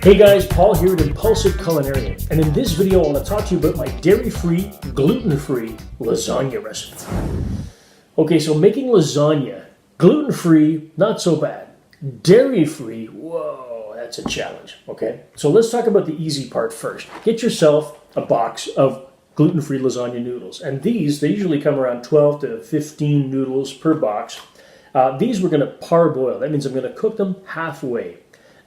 Hey guys, Paul here at Impulsive Culinarian, and in this video I want to talk to you about my dairy-free, gluten-free lasagna recipe. Okay, so making lasagna, gluten-free, not so bad. Dairy-free, whoa, that's a challenge, okay? So let's talk about the easy part first. Get yourself a box of gluten-free lasagna noodles, and they usually come around 12 to 15 noodles per box. These we're going to parboil. That means I'm going to cook them halfway.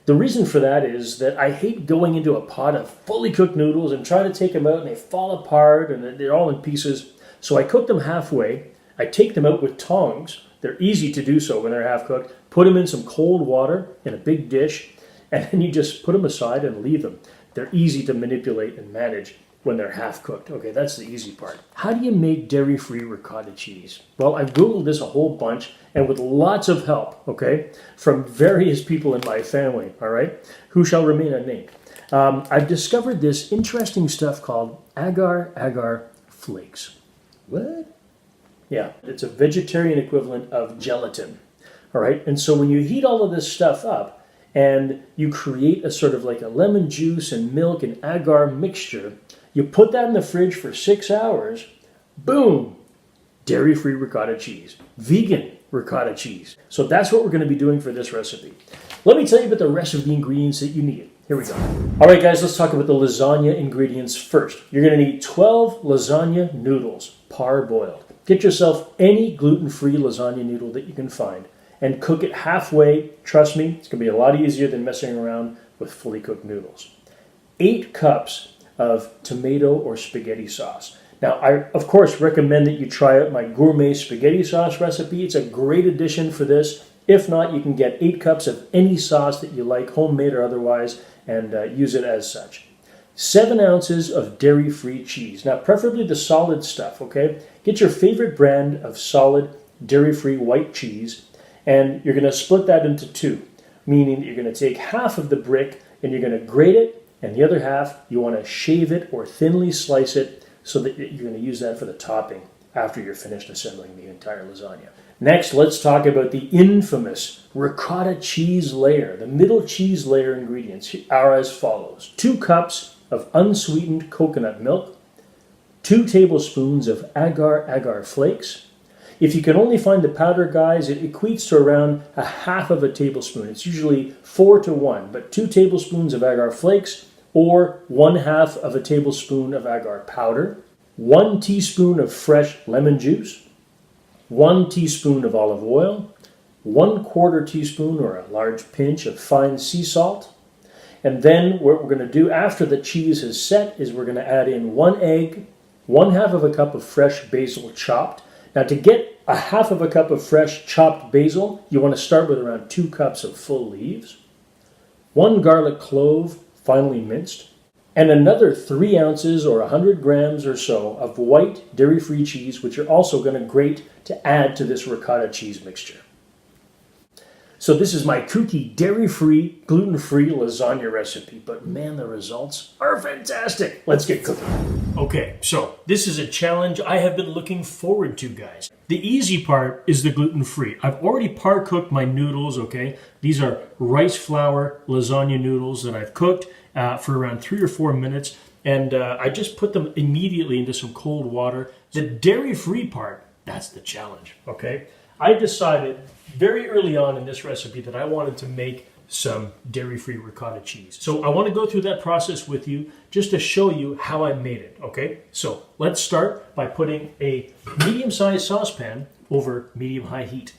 The reason for that is that I hate going into a pot of fully cooked noodles and trying to take them out and they fall apart and they're all in pieces. So I cook them halfway. I take them out with tongs. They're easy to do so when they're half cooked. Put them in some cold water in a big dish, and then you just put them aside and leave them. They're easy to manipulate and manage when they're half cooked. Okay, that's the easy part. How do you make dairy-free ricotta cheese? Well, I've Googled this a whole bunch and with lots of help, okay, from various people in my family, all right, who shall remain unnamed. I've discovered this interesting stuff called Agar Agar Flakes. What? Yeah, it's a vegetarian equivalent of gelatin, all right? And so when you heat all of this stuff up and you create a sort of like a lemon juice and milk and agar mixture, you put that in the fridge for 6 hours, boom, dairy-free ricotta cheese, vegan ricotta cheese. So that's what we're going to be doing for this recipe. Let me tell you about the rest of the ingredients that you need. Here we go. All right, guys, let's talk about the lasagna ingredients first. You're going to need 12 lasagna noodles, parboiled. Get yourself any gluten-free lasagna noodle that you can find and cook it halfway. Trust me, it's going to be a lot easier than messing around with fully cooked noodles. 8 cups of tomato or spaghetti sauce. Now, I, of course, recommend that you try out my gourmet spaghetti sauce recipe. It's a great addition for this. If not, you can get 8 cups of any sauce that you like, homemade or otherwise, and use it as such. 7 ounces of dairy-free cheese. Now, preferably the solid stuff, okay? Get your favorite brand of solid dairy-free white cheese, and you're going to split that into 2, meaning that you're going to take half of the brick and you're going to grate it, and the other half, you want to shave it or thinly slice it so that you're going to use that for the topping after you're finished assembling the entire lasagna. Next, let's talk about the infamous ricotta cheese layer. The middle cheese layer ingredients are as follows. 2 cups of unsweetened coconut milk, 2 tablespoons of Agar Agar Flakes. If you can only find the powder, guys, it equates to around a half of a tablespoon. It's usually 4 to 1, but 2 tablespoons of Agar Flakes or 1/2 of a tablespoon of agar powder, 1 teaspoon of fresh lemon juice, 1 teaspoon of olive oil, 1/4 teaspoon or a large pinch of fine sea salt. And then what we're going to do after the cheese is set is we're going to add in 1 egg, 1/2 of a cup of fresh basil chopped. Now, to get a 1/2 of a cup of fresh chopped basil, you want to start with around 2 cups of full leaves, 1 garlic clove finely minced, and another 3 ounces or 100 grams or so of white dairy-free cheese, which you're also going to grate to add to this ricotta cheese mixture. So this is my kooky dairy-free, gluten-free lasagna recipe, but man, the results are fantastic. Let's get cooking. Okay, so this is a challenge I have been looking forward to, guys. The easy part is the gluten-free. I've already par-cooked my noodles, okay? These are rice flour lasagna noodles that I've cooked for around 3 or 4 minutes, and I just put them immediately into some cold water. The dairy-free part, that's the challenge, okay? I decided very early on in this recipe that I wanted to make some dairy-free ricotta cheese. So I want to go through that process with you just to show you how I made it, okay? So let's start by putting a medium-sized saucepan over medium-high heat.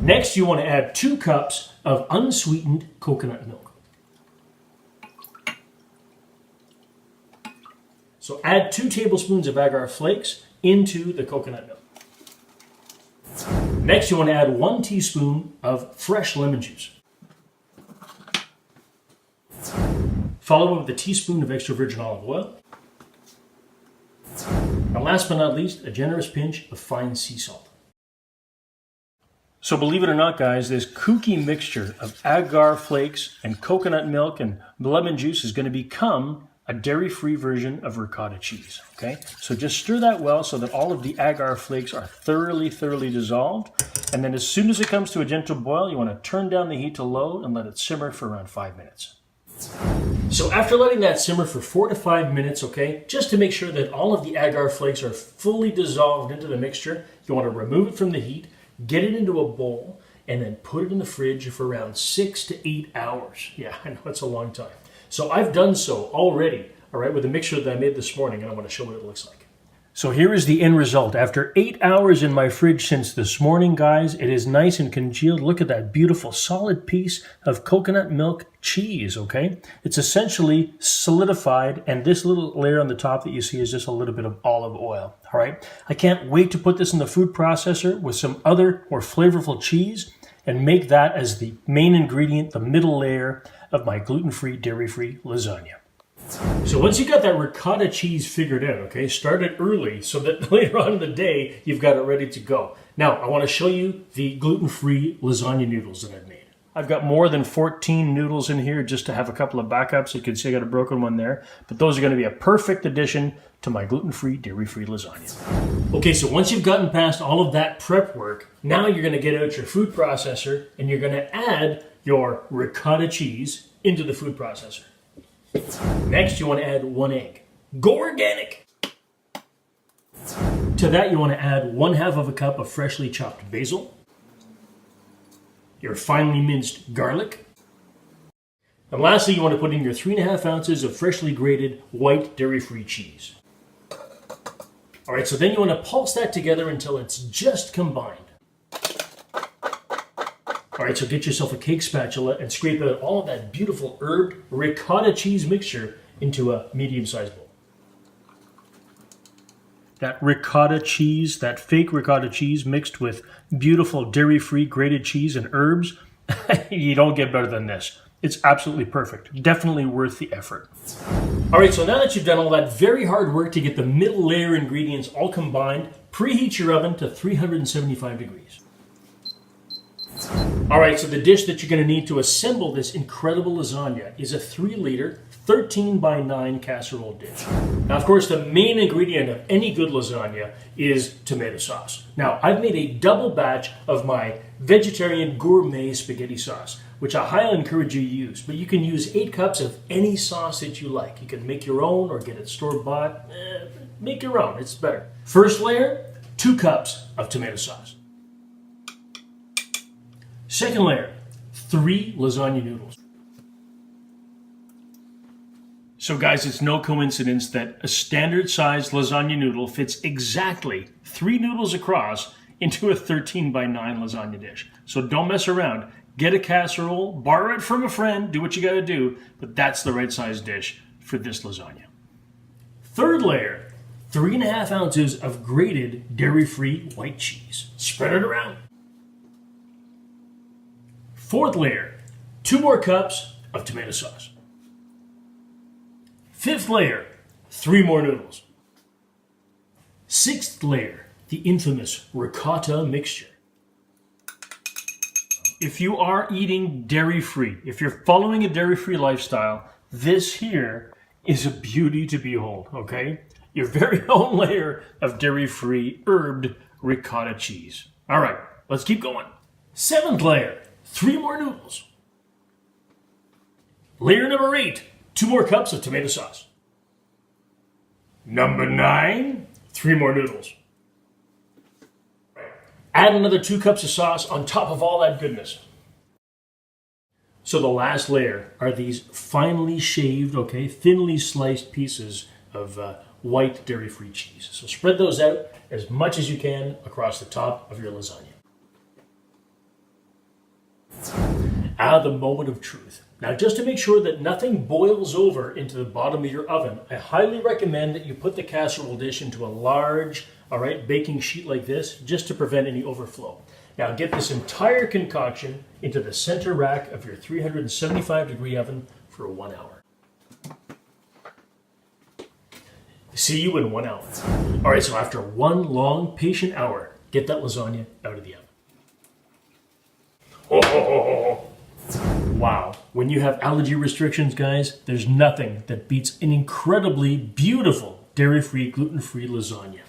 Next, you want to add 2 cups of unsweetened coconut milk. So add 2 tablespoons of agar flakes into the coconut milk. Next, you want to add 1 teaspoon of fresh lemon juice. Followed with a teaspoon of extra virgin olive oil. And last but not least, a generous pinch of fine sea salt. So believe it or not, guys, this kooky mixture of agar flakes and coconut milk and lemon juice is going to become a dairy-free version of ricotta cheese, okay? So just stir that well so that all of the agar flakes are thoroughly dissolved. And then as soon as it comes to a gentle boil, you want to turn down the heat to low and let it simmer for around 5 minutes. So after letting that simmer for 4 to 5 minutes, okay, just to make sure that all of the agar flakes are fully dissolved into the mixture, you want to remove it from the heat, get it into a bowl, and then put it in the fridge for around 6 to 8 hours. Yeah, I know it's a long time. So I've done so already, all right, with the mixture that I made this morning, and I want to show what it looks like. So here is the end result. After 8 hours in my fridge since this morning, guys, it is nice and congealed. Look at that beautiful solid piece of coconut milk cheese, okay? It's essentially solidified, and this little layer on the top that you see is just a little bit of olive oil, all right? I can't wait to put this in the food processor with some other more flavorful cheese and make that as the main ingredient, the middle layer of my gluten-free, dairy-free lasagna. So once you got that ricotta cheese figured out, okay, start it early so that later on in the day, you've got it ready to go. Now, I want to show you the gluten-free lasagna noodles that I've made. I've got more than 14 noodles in here just to have a couple of backups. You can see I got a broken one there, but those are going to be a perfect addition to my gluten-free, dairy-free lasagna. Okay, so once you've gotten past all of that prep work, now you're going to get out your food processor and you're going to add your ricotta cheese into the food processor. Next, you want to add 1 egg. Go organic! To that, you want to add 1/2 cup of freshly chopped basil, your finely minced garlic, and lastly, you want to put in your 3½ ounces of freshly grated white dairy-free cheese. All right, so then you want to pulse that together until it's just combined. All right, so get yourself a cake spatula and scrape out all of that beautiful herbed ricotta cheese mixture into a medium-sized bowl. That ricotta cheese, that fake ricotta cheese mixed with beautiful dairy-free grated cheese and herbs, you don't get better than this. It's absolutely perfect. Definitely worth the effort. All right, so now that you've done all that very hard work to get the middle layer ingredients all combined, preheat your oven to 375 degrees. All right, so the dish that you're going to need to assemble this incredible lasagna is a 3-liter, 13x9 casserole dish. Now, of course, the main ingredient of any good lasagna is tomato sauce. Now, I've made a double batch of my vegetarian gourmet spaghetti sauce, which I highly encourage you to use. But you can use 8 cups of any sauce that you like. You can make your own or get it store-bought. Make your own, it's better. First layer, 2 cups of tomato sauce. Second layer, 3 lasagna noodles. So guys, it's no coincidence that a standard sized lasagna noodle fits exactly 3 noodles across into a 13x9 lasagna dish. So don't mess around. Get a casserole, borrow it from a friend, do what you gotta do, but that's the right size dish for this lasagna. Third layer, 3½ ounces of grated dairy-free white cheese. Spread it around. Fourth layer, 2 more cups of tomato sauce. Fifth layer, 3 more noodles. Sixth layer, the infamous ricotta mixture. If you are eating dairy-free, if you're following a dairy-free lifestyle, this here is a beauty to behold, okay? Your very own layer of dairy-free herbed ricotta cheese. All right, let's keep going. Seventh layer, 3 more noodles. Layer number 8, 2 more cups of tomato sauce. Number 9, 3 more noodles. Add another 2 cups of sauce on top of all that goodness. So the last layer are these finely shaved, okay, thinly sliced pieces of white dairy-free cheese. So spread those out as much as you can across the top of your lasagna. The moment of truth. Now, just to make sure that nothing boils over into the bottom of your oven, I highly recommend that you put the casserole dish into a large, baking sheet like this, just to prevent any overflow. Now, get this entire concoction into the center rack of your 375-degree oven for 1 hour. See you in 1 hour. All right, so after 1 long, patient hour, get that lasagna out of the oven. Oh. Wow. When you have allergy restrictions, guys, there's nothing that beats an incredibly beautiful dairy-free, gluten-free lasagna.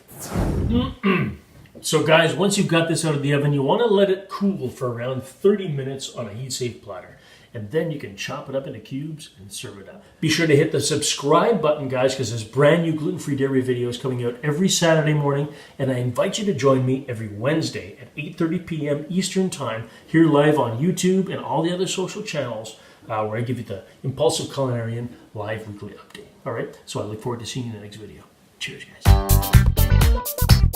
So guys, once you've got this out of the oven, you want to let it cool for around 30 minutes on a heat-safe platter. and then you can chop it up into cubes and serve it up. Be sure to hit the subscribe button, guys, because there's brand new gluten-free dairy videos coming out every Saturday morning, and I invite you to join me every Wednesday at 8:30 p.m. Eastern Time here live on YouTube and all the other social channels where I give you the Impulsive Culinarian live weekly update. All right, so I look forward to seeing you in the next video. Cheers, guys.